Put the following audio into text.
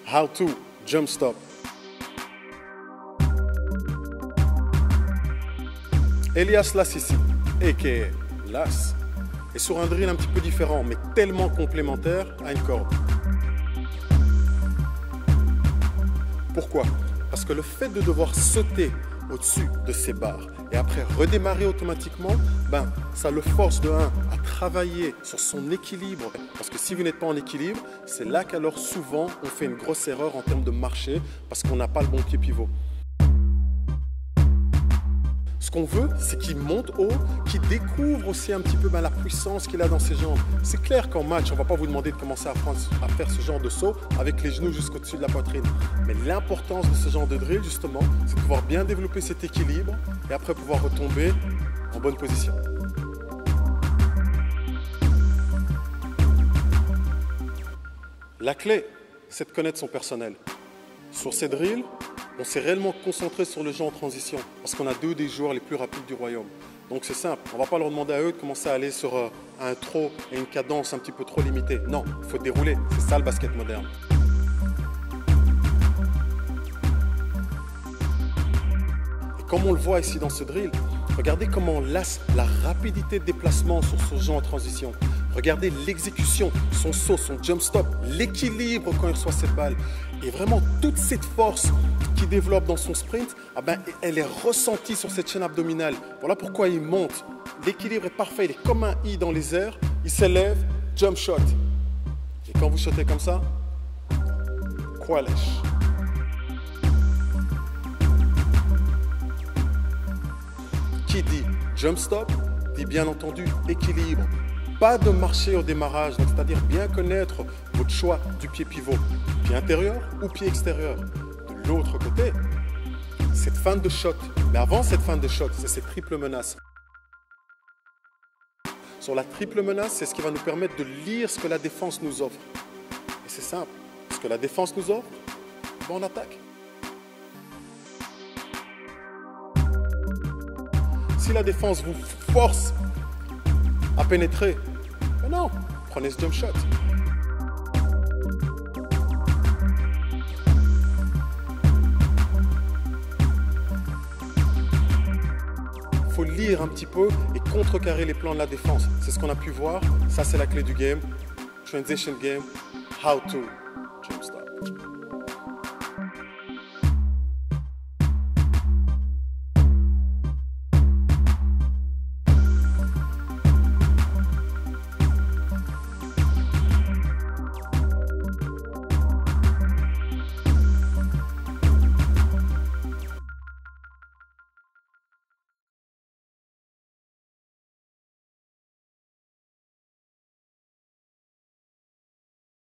How to jump stop. Elias Lassisi, a.k.a. Lass, est sur un drill un petit peu différent, mais tellement complémentaire à une corde. Pourquoi? Parce que le fait de devoir sauter au-dessus de ces barres et après redémarrer automatiquement, ça le force de 1 à travailler sur son équilibre. Parce que si vous n'êtes pas en équilibre, c'est là qu'alors souvent on fait une grosse erreur en termes de marché parce qu'on n'a pas le bon pied pivot. Ce qu'on veut, c'est qu'il monte haut, qu'il découvre aussi un petit peu la puissance qu'il a dans ses jambes. C'est clair qu'en match, on ne va pas vous demander de commencer à faire ce genre de saut avec les genoux jusqu'au-dessus de la poitrine. Mais l'importance de ce genre de drill, justement, c'est de pouvoir bien développer cet équilibre et après pouvoir retomber en bonne position. La clé, c'est de connaître son personnel. Sur ces drills, on s'est réellement concentré sur le jeu en transition parce qu'on a 2 des joueurs les plus rapides du royaume. Donc c'est simple, on ne va pas leur demander à eux de commencer à aller sur un throw et une cadence un petit peu trop limitée. Non, il faut dérouler, c'est ça le basket moderne. Et comme on le voit ici dans ce drill, regardez comment on lasse la rapidité de déplacement sur ce jeu en transition. Regardez l'exécution, son saut, son jump stop, l'équilibre quand il reçoit cette balle. Et vraiment, toute cette force qu'il développe dans son sprint, elle est ressentie sur cette chaîne abdominale. Voilà pourquoi il monte. L'équilibre est parfait, il est comme un I dans les airs. Il s'élève, jump shot. Et quand vous shotez comme ça, quoi lèche. Qui dit jump stop, dit bien entendu équilibre. Pas de marcher au démarrage, c'est-à-dire bien connaître votre choix du pied pivot, pied intérieur ou pied extérieur. De l'autre côté, cette fin de shot, mais avant cette fin de shot, c'est cette triple menace. Sur la triple menace, c'est ce qui va nous permettre de lire ce que la défense nous offre. Et c'est simple, ce que la défense nous offre, on attaque. Si la défense vous force à pénétrer, non, prenez ce jump shot. Il faut lire un petit peu et contrecarrer les plans de la défense. C'est ce qu'on a pu voir. Ça, c'est la clé du game. Transition game. How to jump stop.